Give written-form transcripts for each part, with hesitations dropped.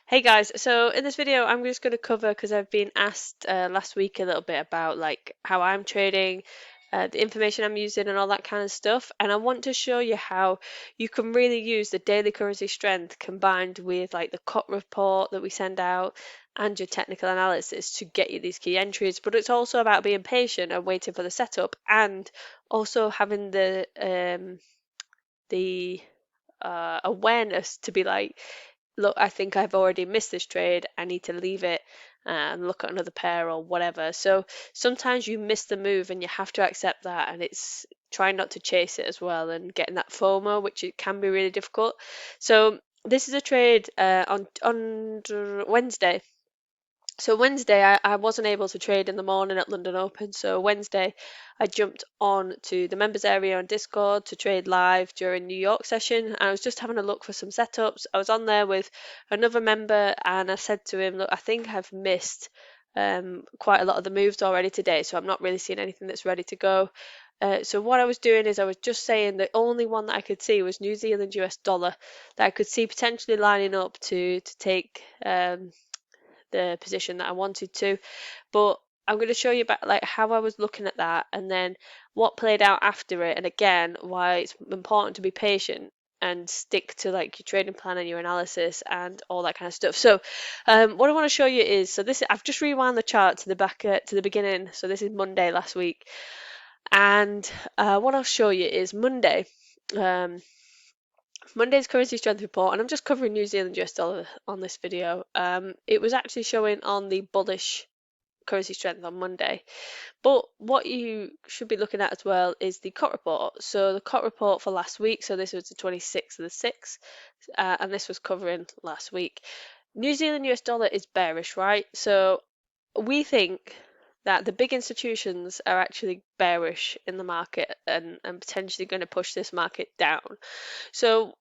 Hey guys, so in this video I'm just going to cover, because I've been asked last week a little bit about like how I'm trading, the information I'm using and all that kind of stuff, and I want to show you how you can really use the daily currency strength combined with like the COT report that we send out and your technical analysis to get you these key entries. But it's also about being patient and waiting for the setup, and also having the awareness to be like, look, I think I've already missed this trade. I need to leave it and look at another pair or whatever. So sometimes you miss the move and you have to accept that, and it's trying not to chase it as well and getting that FOMO, which it can be really difficult. So this is a trade on Wednesday. So Wednesday, I wasn't able to trade in the morning at London Open. So Wednesday, I jumped on to the members area on Discord to trade live during New York session. And I was just having a look for some setups. I was on there with another member, and I said to him, look, I think I've missed quite a lot of the moves already today. So I'm not really seeing anything that's ready to go. So what I was doing is I was just saying the only one that I could see was New Zealand US dollar, that I could see potentially lining up to take the position that I wanted to. But I'm going to show you about like how I was looking at that, and then what played out after it, and again why it's important to be patient and stick to like your trading plan and your analysis and all that kind of stuff. So what I want to show you is, so this, I've just rewound the chart to the back to the beginning. So this is Monday last week, and what I'll show you is Monday's currency strength report, and I'm just covering New Zealand US dollar on this video. It was actually showing on the bullish currency strength on Monday. But what you should be looking at as well is the COT report. So the COT report for last week, so this was the 26th of the 6th, and this was covering last week. New Zealand US dollar is bearish, right? So we think that the big institutions are actually bearish in the market and potentially going to push this market down. So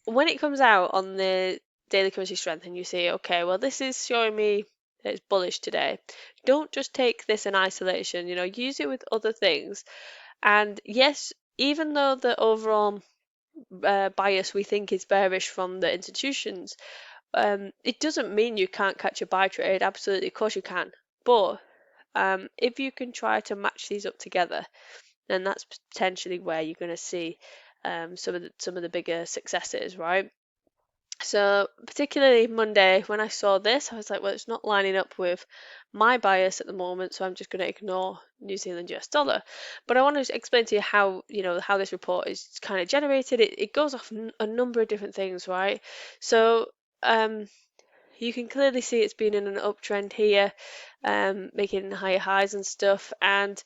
when it comes out on the daily currency strength and you say, okay, well, this is showing me that it's bullish today, don't just take this in isolation, use it with other things. And yes, even though the overall bias we think is bearish from the institutions, it doesn't mean you can't catch a buy trade. Absolutely, of course you can. But if you can try to match these up together, then that's potentially where you're going to see some of the bigger successes, right? So particularly Monday, when I saw this, I was like, well, it's not lining up with my bias at the moment, so I'm just going to ignore New Zealand US dollar. But I want to explain to you how, how this report is kind of generated. It goes off a number of different things, right? So you can clearly see it's been in an uptrend here, making higher highs and stuff. And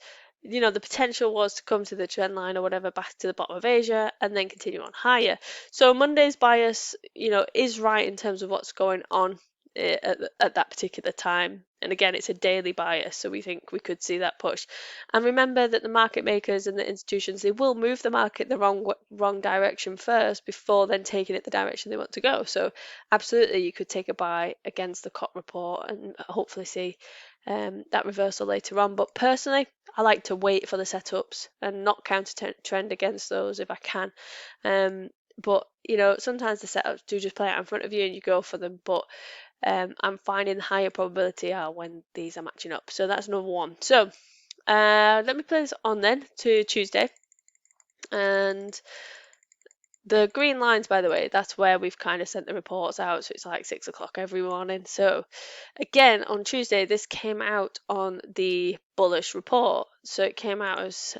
the potential was to come to the trend line or whatever back to the bottom of Asia and then continue on higher. So Monday's bias, is right in terms of what's going on at that particular time. And again, it's a daily bias, so we think we could see that push. And remember that the market makers and the institutions, they will move the market the wrong direction first before then taking it the direction they want to go. So absolutely, you could take a buy against the COT report and hopefully see that reversal later on. But personally, I like to wait for the setups and not counter trend against those if I can. But sometimes the setups do just play out in front of you and you go for them. But I'm finding the higher probability are when these are matching up. So that's number one. So let me play this on then to Tuesday. And the green lines, by the way, that's where we've kind of sent the reports out. So it's like 6 o'clock every morning. So again, on Tuesday, this came out on the bullish report. So it came out as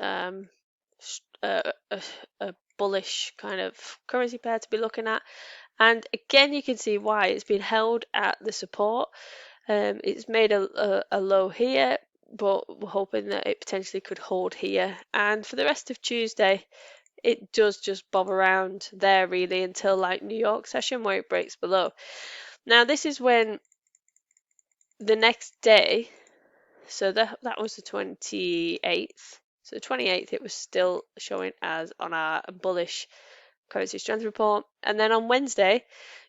a bullish kind of currency pair to be looking at. And again, you can see why it's been held at the support. It's made a low here, but we're hoping that it potentially could hold here. And for the rest of Tuesday, it does just bob around there really until like New York session where it breaks below. Now this is when the next day, so that was the 28th. So the 28th it was still showing as on our bullish currency strength report, and then on Wednesday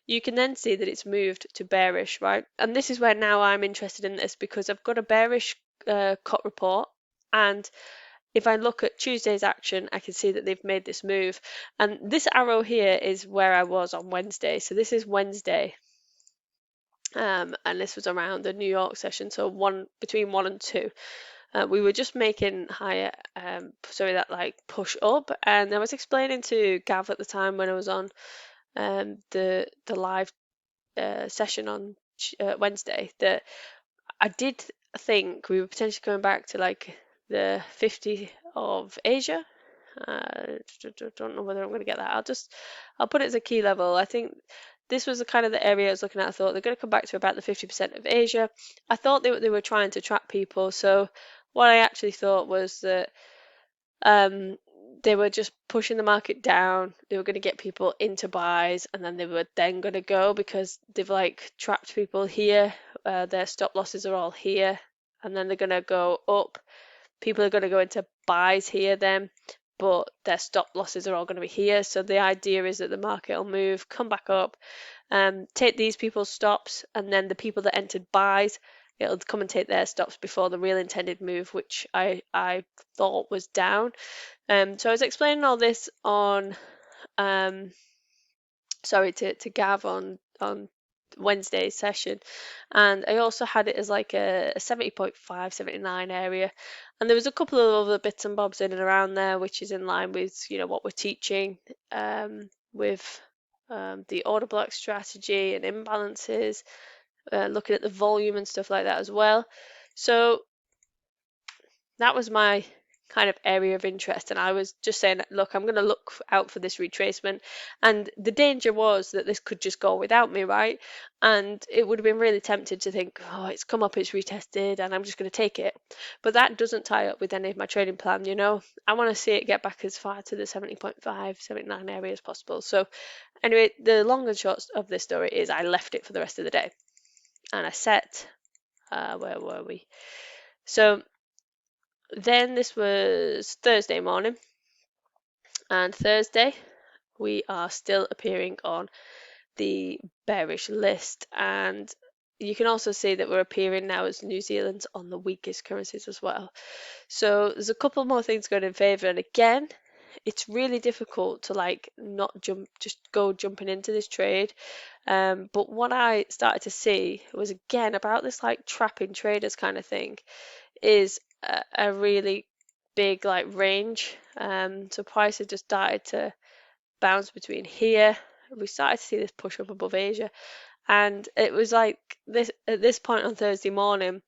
you can then see that it's moved to bearish, right? And this is where now I'm interested in this, because I've got a bearish COT report, and if I look at Tuesday's action, I can see that they've made this move. And this arrow here is where I was on Wednesday. So this is Wednesday. and this was around the New York session, so between 1 and 2. We were just making higher, sorry, that like push up, and I was explaining to Gav at the time when I was on the live session on Wednesday that I did think we were potentially going back to like the 50 of Asia. Don't know whether I'm going to get that. I'll put it as a key level. I think this was the kind of the area I was looking at. I thought they're going to come back to about the 50% of Asia. I thought they were trying to trap people. So what I actually thought was that um, they were just pushing the market down. They were going to get people into buys, and then they were then going to go because they've like trapped people here. Their stop losses are all here, and then they're going to go up. People are going to go into buys here then, but their stop losses are all going to be here. So the idea is that the market will move, come back up, take these people's stops, and then the people that entered buys, it'll come and take their stops before the real intended move, which I thought was down. So I was explaining all this on, sorry, to Gav on Wednesday's session, and I also had it as like a 70.5, 79 area, and there was a couple of other bits and bobs in and around there, which is in line with what we're teaching with the order block strategy and imbalances, looking at the volume and stuff like that as well. So that was my kind of area of interest, and I was just saying, look, I'm going to look out for this retracement, and the danger was that this could just go without me, right? And it would have been really tempted to think, oh, it's come up, it's retested, and I'm just going to take it. But that doesn't tie up with any of my trading plan. I want to see it get back as far to the 70.5, 79 area as possible. So anyway, the long and short of this story is I left it for the rest of the day, and I set where were we? So then this was Thursday morning, and Thursday we are still appearing on the bearish list, and you can also see that we're appearing now as New Zealand's on the weakest currencies as well. So there's a couple more things going in favour, and again, it's really difficult to like not just go jumping into this trade. But what I started to see was again about this like trapping traders kind of thing, is a really big like range. So price had just started to bounce between here. We started to see this push up above Asia, and it was like this at this point on Thursday morning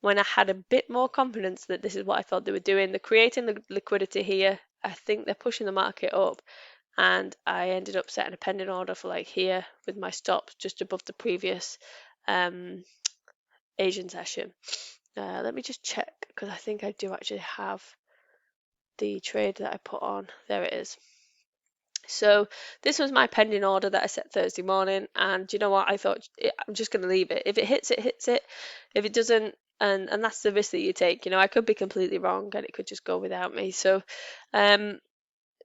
when I had a bit more confidence that this is what I thought they were doing. They're creating the liquidity here. I think they're pushing the market up, and I ended up setting a pending order for like here with my stops just above the previous Asian session. Let me just check because I think I do actually have the trade that I put on. There it is. So this was my pending order that I set Thursday morning, and you know what? I thought I'm just going to leave it. If it hits, it hits it. If it doesn't, and that's the risk that you take. I could be completely wrong, and it could just go without me. So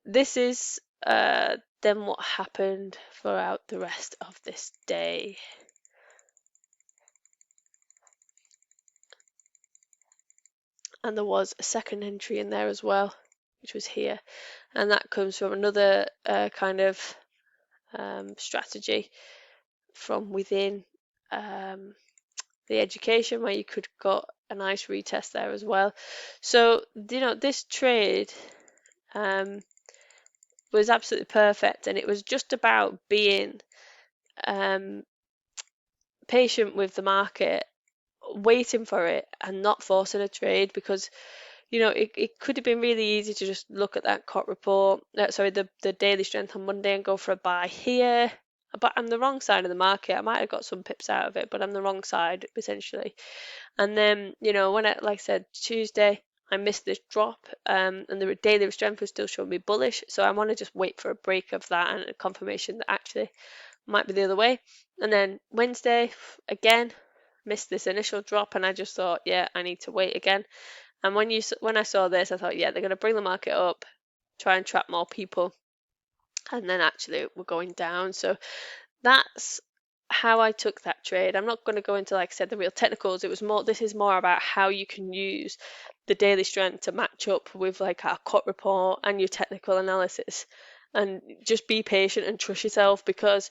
this is then what happened throughout the rest of this day. And there was a second entry in there as well, which was here, and that comes from another kind of strategy from within the education, where you could got a nice retest there as well. So this trade was absolutely perfect, and it was just about being patient with the market, waiting for it and not forcing a trade, because it could have been really easy to just look at that COT report, the daily strength on Monday, and go for a buy here. But I'm the wrong side of the market. I might have got some pips out of it, but I'm the wrong side essentially. And then when I, like I said, Tuesday I missed this drop, and the daily strength was still showing me bullish. So I want to just wait for a break of that and a confirmation that actually might be the other way. And then Wednesday again missed this initial drop, and I just thought, yeah, I need to wait again. And when I saw this, I thought, yeah, they're going to bring the market up, try and trap more people, and then actually we're going down. So that's how I took that trade. I'm not going to go into, like I said, the real technicals. This is more about how you can use the daily strength to match up with like our COT report and your technical analysis, and just be patient and trust yourself, because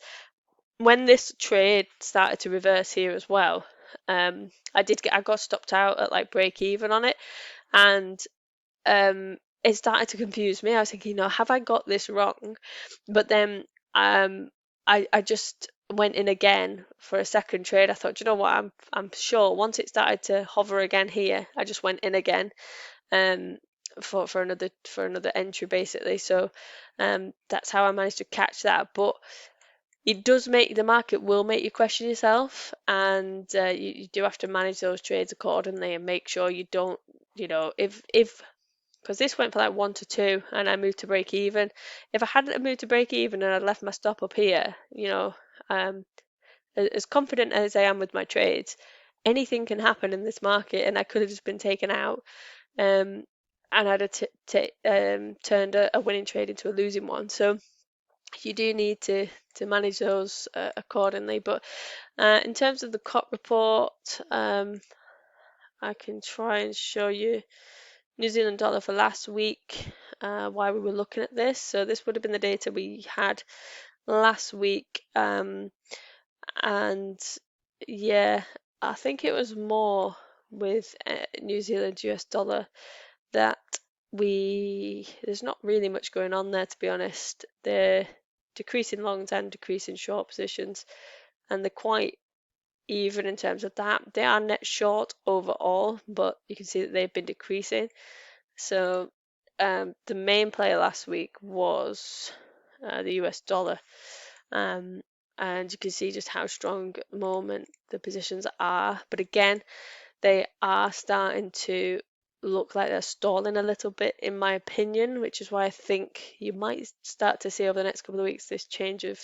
when this trade started to reverse here as well, I got stopped out at like break even on it, and it started to confuse me. I was thinking, have I got this wrong? But then I just went in again for a second trade. I thought, you know what, I'm sure once it started to hover again here, I just went in again um for another entry basically. So that's how I managed to catch that. But it does make the market will make you question yourself, and you do have to manage those trades accordingly and make sure you don't, if because this went for like 1 to 2 and I moved to break even. If I hadn't have moved to break even and I'd left my stop up here, um, as confident as I am with my trades, anything can happen in this market, and I could have just been taken out, um, and I'd have turned a winning trade into a losing one. So you do need to manage those accordingly. But in terms of the COT report, I can try and show you New Zealand dollar for last week, why we were looking at this. So this would have been the data we had last week, and yeah, I think it was more with New Zealand US dollar that there's not really much going on there, to be honest. They're decreasing longs and decreasing short positions, and they're quite even in terms of that. They are net short overall, but you can see that they've been decreasing. So the main player last week was the US dollar, and you can see just how strong at the moment the positions are. But again, they are starting to look like they're stalling a little bit, in my opinion, which is why I think you might start to see over the next couple of weeks this change of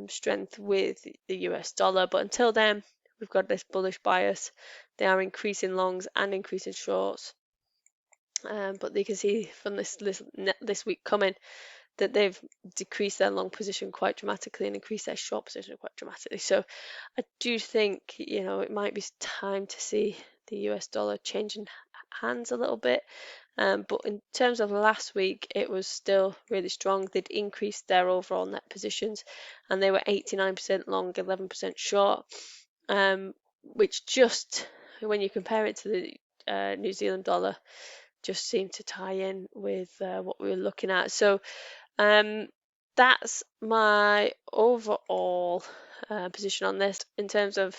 strength with the US dollar. But until then, we've got this bullish bias. They are increasing longs and increasing shorts. But you can see from this week coming that they've decreased their long position quite dramatically and increased their short position quite dramatically. So I do think, it might be time to see the US dollar changing hands a little bit. But in terms of last week, it was still really strong. They'd increased their overall net positions, and they were 89% long, 11% short, which just, when you compare it to the New Zealand dollar, just seemed to tie in with what we were looking at. So that's my overall position on this in terms of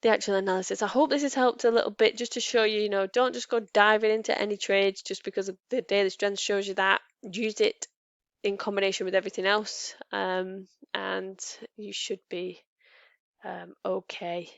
the actual analysis. I hope this has helped a little bit, just to show you, don't just go diving into any trades just because the daily strength shows you that. Use it in combination with everything else, and you should be okay.